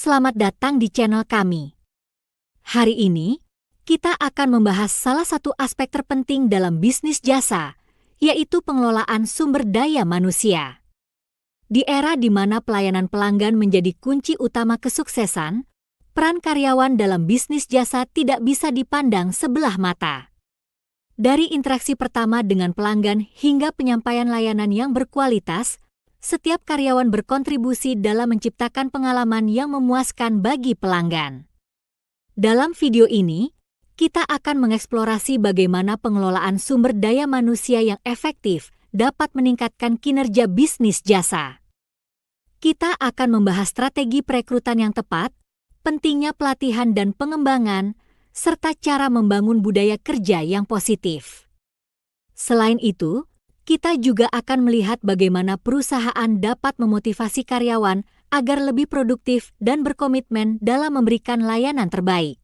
selamat datang di channel kami. Hari ini, kita akan membahas salah satu aspek terpenting dalam bisnis jasa, yaitu pengelolaan sumber daya manusia. Di era di mana pelayanan pelanggan menjadi kunci utama kesuksesan, peran karyawan dalam bisnis jasa tidak bisa dipandang sebelah mata. Dari interaksi pertama dengan pelanggan hingga penyampaian layanan yang berkualitas, setiap karyawan berkontribusi dalam menciptakan pengalaman yang memuaskan bagi pelanggan. Dalam video ini, kita akan mengeksplorasi bagaimana pengelolaan sumber daya manusia yang efektif dapat meningkatkan kinerja bisnis jasa. Kita akan membahas strategi perekrutan yang tepat, pentingnya pelatihan dan pengembangan, serta cara membangun budaya kerja yang positif. Selain itu, kita juga akan melihat bagaimana perusahaan dapat memotivasi karyawan agar lebih produktif dan berkomitmen dalam memberikan layanan terbaik.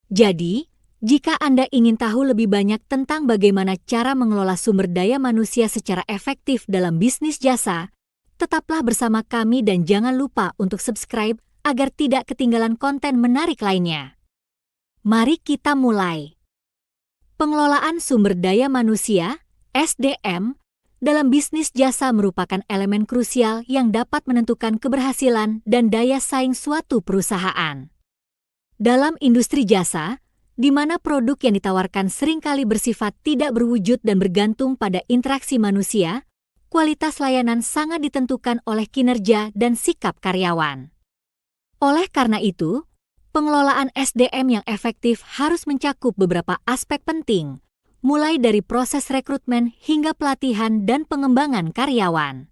Jadi, jika Anda ingin tahu lebih banyak tentang bagaimana cara mengelola sumber daya manusia secara efektif dalam bisnis jasa, tetaplah bersama kami dan jangan lupa untuk subscribe agar tidak ketinggalan konten menarik lainnya. Mari kita mulai. Pengelolaan sumber daya manusia, SDM, dalam bisnis jasa merupakan elemen krusial yang dapat menentukan keberhasilan dan daya saing suatu perusahaan. Dalam industri jasa, di mana produk yang ditawarkan seringkali bersifat tidak berwujud dan bergantung pada interaksi manusia, kualitas layanan sangat ditentukan oleh kinerja dan sikap karyawan. Oleh karena itu, pengelolaan SDM yang efektif harus mencakup beberapa aspek penting, mulai dari proses rekrutmen hingga pelatihan dan pengembangan karyawan.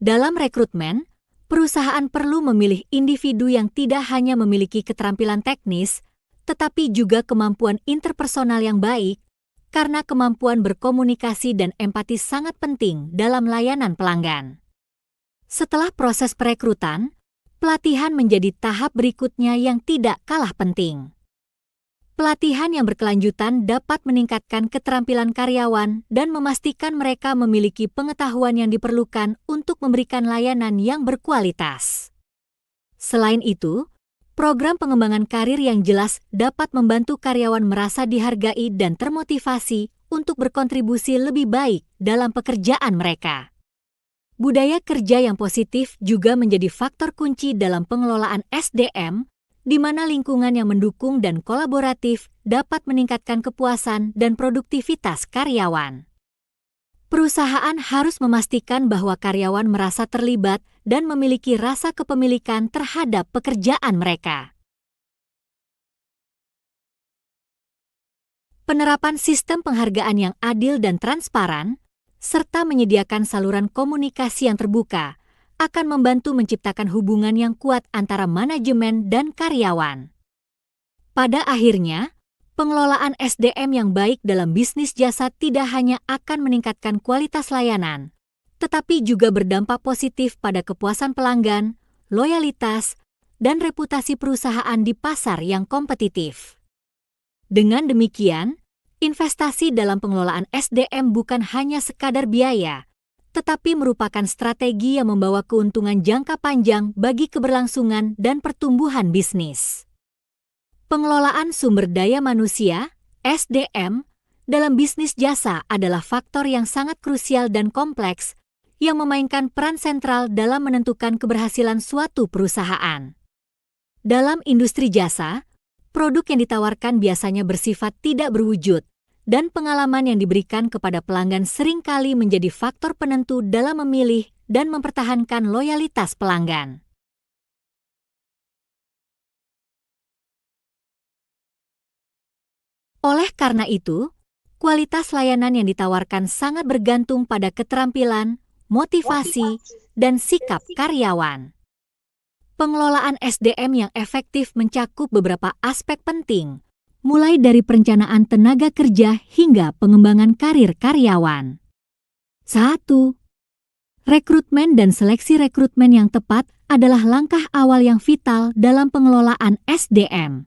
Dalam rekrutmen, perusahaan perlu memilih individu yang tidak hanya memiliki keterampilan teknis, tetapi juga kemampuan interpersonal yang baik, karena kemampuan berkomunikasi dan empati sangat penting dalam layanan pelanggan. Setelah proses perekrutan, pelatihan menjadi tahap berikutnya yang tidak kalah penting. Pelatihan yang berkelanjutan dapat meningkatkan keterampilan karyawan dan memastikan mereka memiliki pengetahuan yang diperlukan untuk memberikan layanan yang berkualitas. Selain itu, program pengembangan karir yang jelas dapat membantu karyawan merasa dihargai dan termotivasi untuk berkontribusi lebih baik dalam pekerjaan mereka. Budaya kerja yang positif juga menjadi faktor kunci dalam pengelolaan SDM, di mana lingkungan yang mendukung dan kolaboratif dapat meningkatkan kepuasan dan produktivitas karyawan. Perusahaan harus memastikan bahwa karyawan merasa terlibat dan memiliki rasa kepemilikan terhadap pekerjaan mereka. Penerapan sistem penghargaan yang adil dan transparan, serta menyediakan saluran komunikasi yang terbuka, akan membantu menciptakan hubungan yang kuat antara manajemen dan karyawan. Pada akhirnya, pengelolaan SDM yang baik dalam bisnis jasa tidak hanya akan meningkatkan kualitas layanan, tetapi juga berdampak positif pada kepuasan pelanggan, loyalitas, dan reputasi perusahaan di pasar yang kompetitif. Dengan demikian, investasi dalam pengelolaan SDM bukan hanya sekadar biaya, tetapi merupakan strategi yang membawa keuntungan jangka panjang bagi keberlangsungan dan pertumbuhan bisnis. Pengelolaan sumber daya manusia, SDM, dalam bisnis jasa adalah faktor yang sangat krusial dan kompleks yang memainkan peran sentral dalam menentukan keberhasilan suatu perusahaan. Dalam industri jasa, produk yang ditawarkan biasanya bersifat tidak berwujud, dan pengalaman yang diberikan kepada pelanggan seringkali menjadi faktor penentu dalam memilih dan mempertahankan loyalitas pelanggan. Oleh karena itu, kualitas layanan yang ditawarkan sangat bergantung pada keterampilan, motivasi, dan sikap karyawan. Pengelolaan SDM yang efektif mencakup beberapa aspek penting, mulai dari perencanaan tenaga kerja hingga pengembangan karir karyawan. 1. Rekrutmen dan seleksi rekrutmen yang tepat adalah langkah awal yang vital dalam pengelolaan SDM.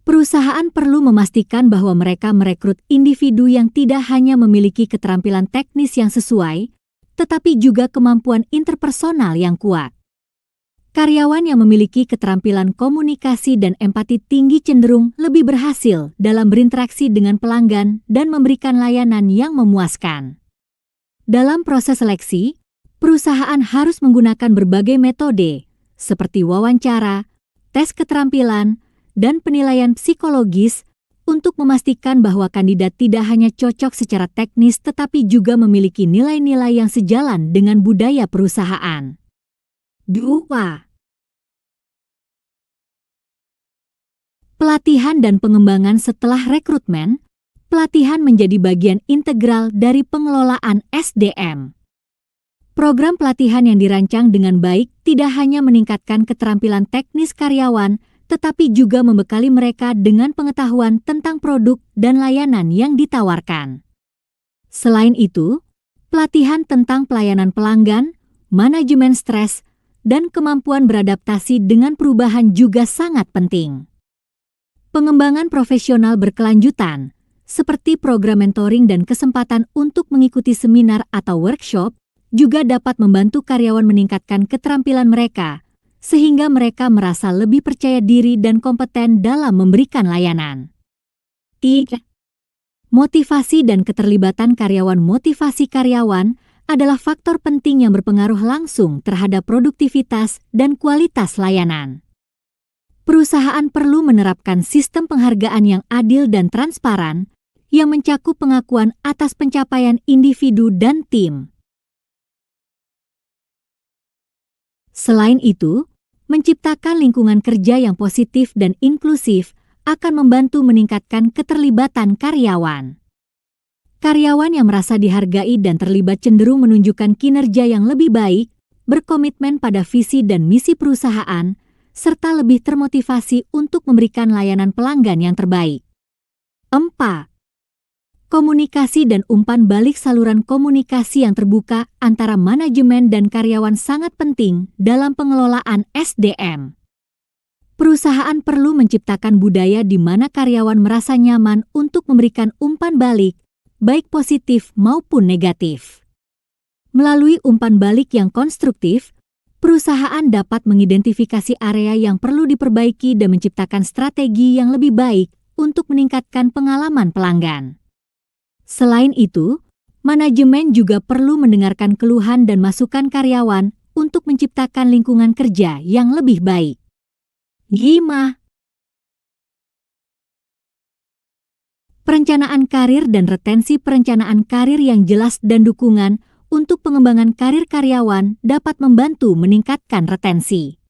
Perusahaan perlu memastikan bahwa mereka merekrut individu yang tidak hanya memiliki keterampilan teknis yang sesuai, tetapi juga kemampuan interpersonal yang kuat. Karyawan yang memiliki keterampilan komunikasi dan empati tinggi cenderung lebih berhasil dalam berinteraksi dengan pelanggan dan memberikan layanan yang memuaskan. Dalam proses seleksi, perusahaan harus menggunakan berbagai metode, seperti wawancara, tes keterampilan, dan penilaian psikologis untuk memastikan bahwa kandidat tidak hanya cocok secara teknis tetapi juga memiliki nilai-nilai yang sejalan dengan budaya perusahaan. 2. Pelatihan dan pengembangan setelah rekrutmen. Pelatihan menjadi bagian integral dari pengelolaan SDM. Program pelatihan yang dirancang dengan baik tidak hanya meningkatkan keterampilan teknis karyawan, tetapi juga membekali mereka dengan pengetahuan tentang produk dan layanan yang ditawarkan. Selain itu, pelatihan tentang pelayanan pelanggan, manajemen stres, dan kemampuan beradaptasi dengan perubahan juga sangat penting. Pengembangan profesional berkelanjutan, seperti program mentoring dan kesempatan untuk mengikuti seminar atau workshop, juga dapat membantu karyawan meningkatkan keterampilan mereka, sehingga mereka merasa lebih percaya diri dan kompeten dalam memberikan layanan. 3. Motivasi dan keterlibatan karyawan. Motivasi karyawan adalah faktor penting yang berpengaruh langsung terhadap produktivitas dan kualitas layanan. Perusahaan perlu menerapkan sistem penghargaan yang adil dan transparan yang mencakup pengakuan atas pencapaian individu dan tim. Selain itu, menciptakan lingkungan kerja yang positif dan inklusif akan membantu meningkatkan keterlibatan karyawan. Karyawan yang merasa dihargai dan terlibat cenderung menunjukkan kinerja yang lebih baik, berkomitmen pada visi dan misi perusahaan, serta lebih termotivasi untuk memberikan layanan pelanggan yang terbaik. 4. Komunikasi dan umpan balik. Saluran komunikasi yang terbuka antara manajemen dan karyawan sangat penting dalam pengelolaan SDM. Perusahaan perlu menciptakan budaya di mana karyawan merasa nyaman untuk memberikan umpan balik, baik positif maupun negatif. Melalui umpan balik yang konstruktif, perusahaan dapat mengidentifikasi area yang perlu diperbaiki dan menciptakan strategi yang lebih baik untuk meningkatkan pengalaman pelanggan. Selain itu, manajemen juga perlu mendengarkan keluhan dan masukan karyawan untuk menciptakan lingkungan kerja yang lebih baik. 5. Perencanaan karir dan retensi. Perencanaan karir yang jelas dan dukungan untuk pengembangan karir karyawan dapat membantu meningkatkan retensi.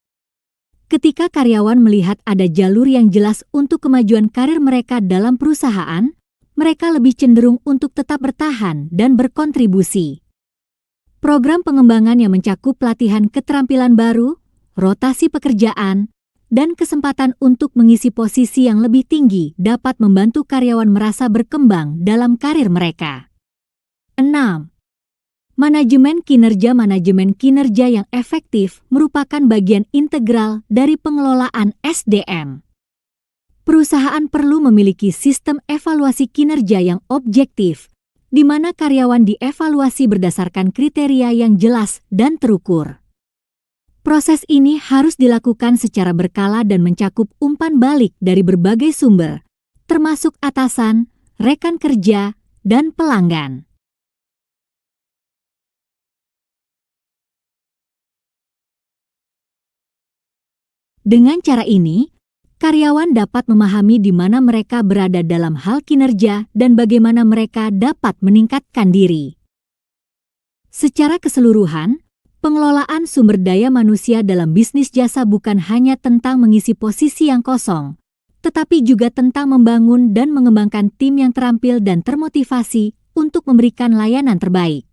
Ketika karyawan melihat ada jalur yang jelas untuk kemajuan karir mereka dalam perusahaan, mereka lebih cenderung untuk tetap bertahan dan berkontribusi. Program pengembangan yang mencakup pelatihan keterampilan baru, rotasi pekerjaan, dan kesempatan untuk mengisi posisi yang lebih tinggi dapat membantu karyawan merasa berkembang dalam karir mereka. 6. Manajemen kinerja. Manajemen kinerja yang efektif merupakan bagian integral dari pengelolaan SDM. Perusahaan perlu memiliki sistem evaluasi kinerja yang objektif, di mana karyawan dievaluasi berdasarkan kriteria yang jelas dan terukur. Proses ini harus dilakukan secara berkala dan mencakup umpan balik dari berbagai sumber, termasuk atasan, rekan kerja, dan pelanggan. Dengan cara ini, karyawan dapat memahami di mana mereka berada dalam hal kinerja dan bagaimana mereka dapat meningkatkan diri. Secara keseluruhan, pengelolaan sumber daya manusia dalam bisnis jasa bukan hanya tentang mengisi posisi yang kosong, tetapi juga tentang membangun dan mengembangkan tim yang terampil dan termotivasi untuk memberikan layanan terbaik.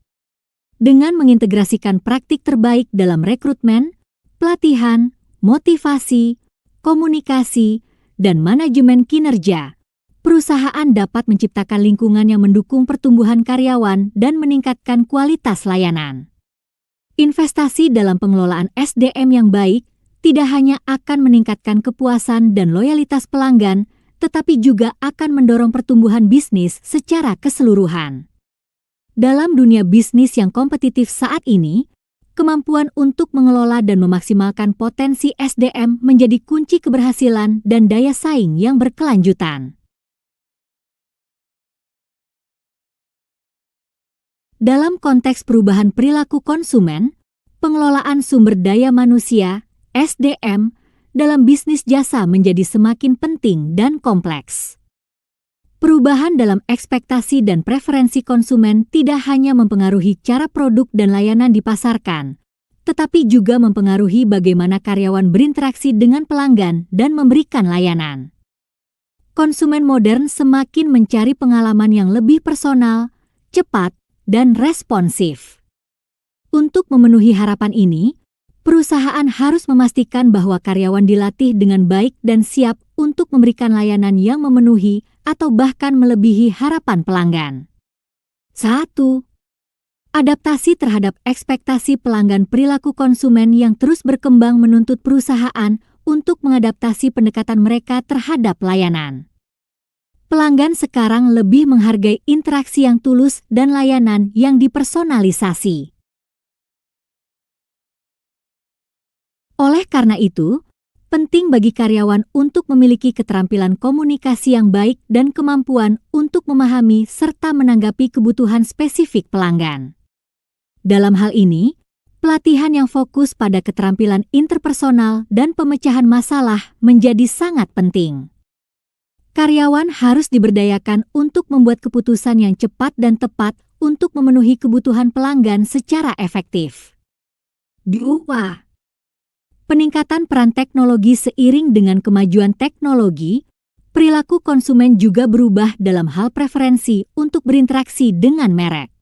Dengan mengintegrasikan praktik terbaik dalam rekrutmen, pelatihan, motivasi, komunikasi, dan manajemen kinerja, perusahaan dapat menciptakan lingkungan yang mendukung pertumbuhan karyawan dan meningkatkan kualitas layanan. Investasi dalam pengelolaan SDM yang baik tidak hanya akan meningkatkan kepuasan dan loyalitas pelanggan tetapi juga akan mendorong pertumbuhan bisnis secara keseluruhan. Dalam dunia bisnis yang kompetitif saat ini, kemampuan untuk mengelola dan memaksimalkan potensi SDM menjadi kunci keberhasilan dan daya saing yang berkelanjutan. Dalam konteks perubahan perilaku konsumen, pengelolaan sumber daya manusia (SDM) dalam bisnis jasa menjadi semakin penting dan kompleks. Perubahan dalam ekspektasi dan preferensi konsumen tidak hanya mempengaruhi cara produk dan layanan dipasarkan, tetapi juga mempengaruhi bagaimana karyawan berinteraksi dengan pelanggan dan memberikan layanan. Konsumen modern semakin mencari pengalaman yang lebih personal, cepat, dan responsif. Untuk memenuhi harapan ini, perusahaan harus memastikan bahwa karyawan dilatih dengan baik dan siap untuk memberikan layanan yang memenuhi atau bahkan melebihi harapan pelanggan. 1. Adaptasi terhadap ekspektasi pelanggan. Perilaku konsumen yang terus berkembang menuntut perusahaan untuk mengadaptasi pendekatan mereka terhadap layanan. Pelanggan sekarang lebih menghargai interaksi yang tulus dan layanan yang dipersonalisasi. Oleh karena itu, penting bagi karyawan untuk memiliki keterampilan komunikasi yang baik dan kemampuan untuk memahami serta menanggapi kebutuhan spesifik pelanggan. Dalam hal ini, pelatihan yang fokus pada keterampilan interpersonal dan pemecahan masalah menjadi sangat penting. Karyawan harus diberdayakan untuk membuat keputusan yang cepat dan tepat untuk memenuhi kebutuhan pelanggan secara efektif. 2. Peningkatan peran teknologi. Seiring dengan kemajuan teknologi, perilaku konsumen juga berubah dalam hal preferensi untuk berinteraksi dengan merek.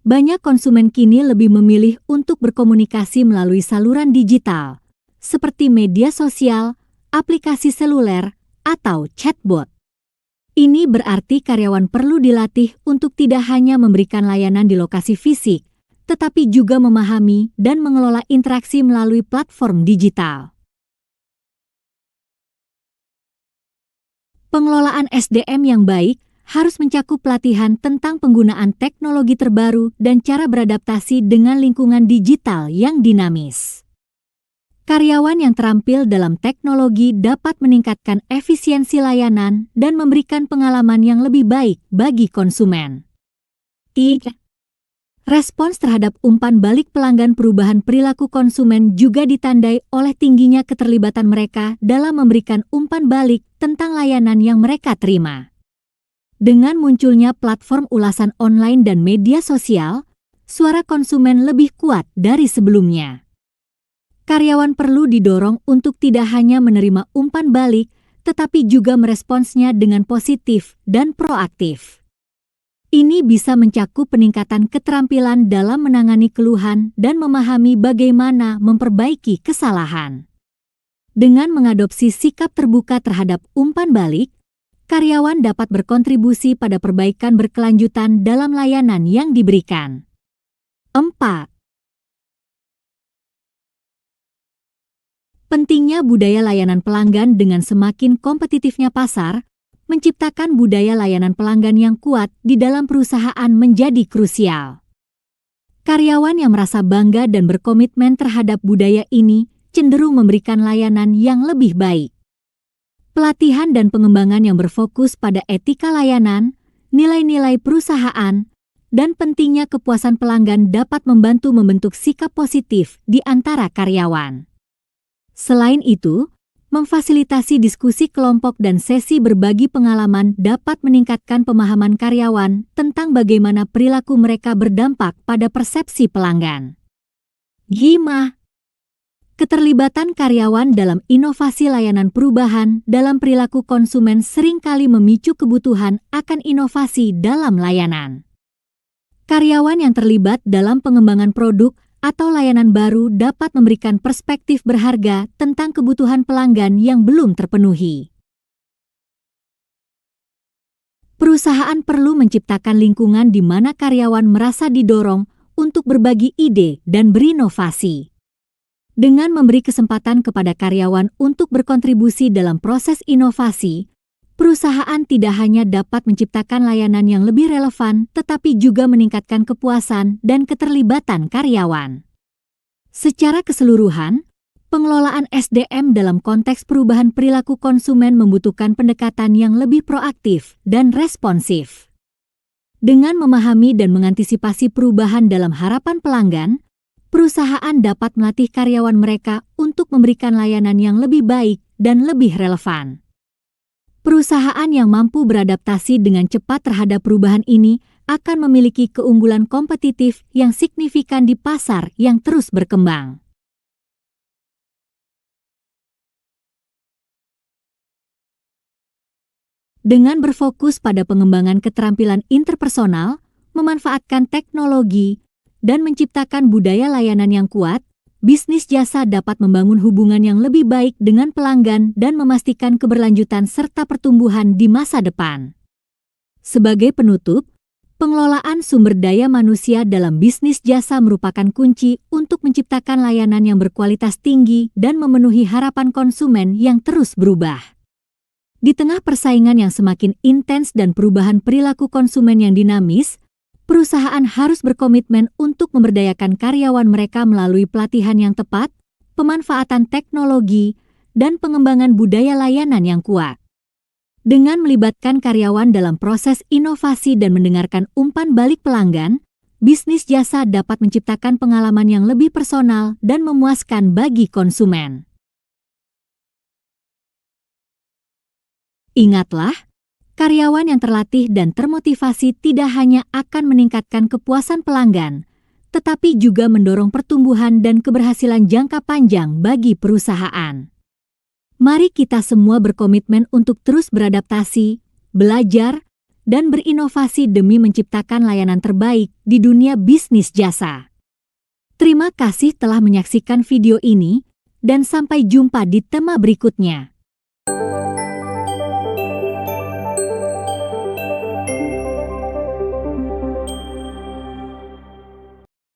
Banyak konsumen kini lebih memilih untuk berkomunikasi melalui saluran digital, seperti media sosial, aplikasi seluler, atau chatbot. Ini berarti karyawan perlu dilatih untuk tidak hanya memberikan layanan di lokasi fisik, tetapi juga memahami dan mengelola interaksi melalui platform digital. Pengelolaan SDM yang baik harus mencakup pelatihan tentang penggunaan teknologi terbaru dan cara beradaptasi dengan lingkungan digital yang dinamis. Karyawan yang terampil dalam teknologi dapat meningkatkan efisiensi layanan dan memberikan pengalaman yang lebih baik bagi konsumen. 3. Respons terhadap umpan balik pelanggan. Perubahan perilaku konsumen juga ditandai oleh tingginya keterlibatan mereka dalam memberikan umpan balik tentang layanan yang mereka terima. Dengan munculnya platform ulasan online dan media sosial, suara konsumen lebih kuat dari sebelumnya. Karyawan perlu didorong untuk tidak hanya menerima umpan balik, tetapi juga meresponsnya dengan positif dan proaktif. Ini bisa mencakup peningkatan keterampilan dalam menangani keluhan dan memahami bagaimana memperbaiki kesalahan. Dengan mengadopsi sikap terbuka terhadap umpan balik, karyawan dapat berkontribusi pada perbaikan berkelanjutan dalam layanan yang diberikan. 4. Pentingnya budaya layanan pelanggan. Dengan semakin kompetitifnya pasar, menciptakan budaya layanan pelanggan yang kuat di dalam perusahaan menjadi krusial. Karyawan yang merasa bangga dan berkomitmen terhadap budaya ini cenderung memberikan layanan yang lebih baik. Pelatihan dan pengembangan yang berfokus pada etika layanan, nilai-nilai perusahaan, dan pentingnya kepuasan pelanggan dapat membantu membentuk sikap positif di antara karyawan. Selain itu, memfasilitasi diskusi kelompok dan sesi berbagi pengalaman dapat meningkatkan pemahaman karyawan tentang bagaimana perilaku mereka berdampak pada persepsi pelanggan. 5. Keterlibatan karyawan dalam inovasi layanan. Perubahan dalam perilaku konsumen seringkali memicu kebutuhan akan inovasi dalam layanan. Karyawan yang terlibat dalam pengembangan produk atau layanan baru dapat memberikan perspektif berharga tentang kebutuhan pelanggan yang belum terpenuhi. Perusahaan perlu menciptakan lingkungan di mana karyawan merasa didorong untuk berbagi ide dan berinovasi. Dengan memberi kesempatan kepada karyawan untuk berkontribusi dalam proses inovasi, perusahaan tidak hanya dapat menciptakan layanan yang lebih relevan, tetapi juga meningkatkan kepuasan dan keterlibatan karyawan. Secara keseluruhan, pengelolaan SDM dalam konteks perubahan perilaku konsumen membutuhkan pendekatan yang lebih proaktif dan responsif. Dengan memahami dan mengantisipasi perubahan dalam harapan pelanggan, perusahaan dapat melatih karyawan mereka untuk memberikan layanan yang lebih baik dan lebih relevan. Perusahaan yang mampu beradaptasi dengan cepat terhadap perubahan ini akan memiliki keunggulan kompetitif yang signifikan di pasar yang terus berkembang. Dengan berfokus pada pengembangan keterampilan interpersonal, memanfaatkan teknologi, dan menciptakan budaya layanan yang kuat, bisnis jasa dapat membangun hubungan yang lebih baik dengan pelanggan dan memastikan keberlanjutan serta pertumbuhan di masa depan. Sebagai penutup, pengelolaan sumber daya manusia dalam bisnis jasa merupakan kunci untuk menciptakan layanan yang berkualitas tinggi dan memenuhi harapan konsumen yang terus berubah. Di tengah persaingan yang semakin intens dan perubahan perilaku konsumen yang dinamis, perusahaan harus berkomitmen untuk memberdayakan karyawan mereka melalui pelatihan yang tepat, pemanfaatan teknologi, dan pengembangan budaya layanan yang kuat. Dengan melibatkan karyawan dalam proses inovasi dan mendengarkan umpan balik pelanggan, bisnis jasa dapat menciptakan pengalaman yang lebih personal dan memuaskan bagi konsumen. Ingatlah, karyawan yang terlatih dan termotivasi tidak hanya akan meningkatkan kepuasan pelanggan, tetapi juga mendorong pertumbuhan dan keberhasilan jangka panjang bagi perusahaan. Mari kita semua berkomitmen untuk terus beradaptasi, belajar, dan berinovasi demi menciptakan layanan terbaik di dunia bisnis jasa. Terima kasih telah menyaksikan video ini, dan sampai jumpa di tema berikutnya.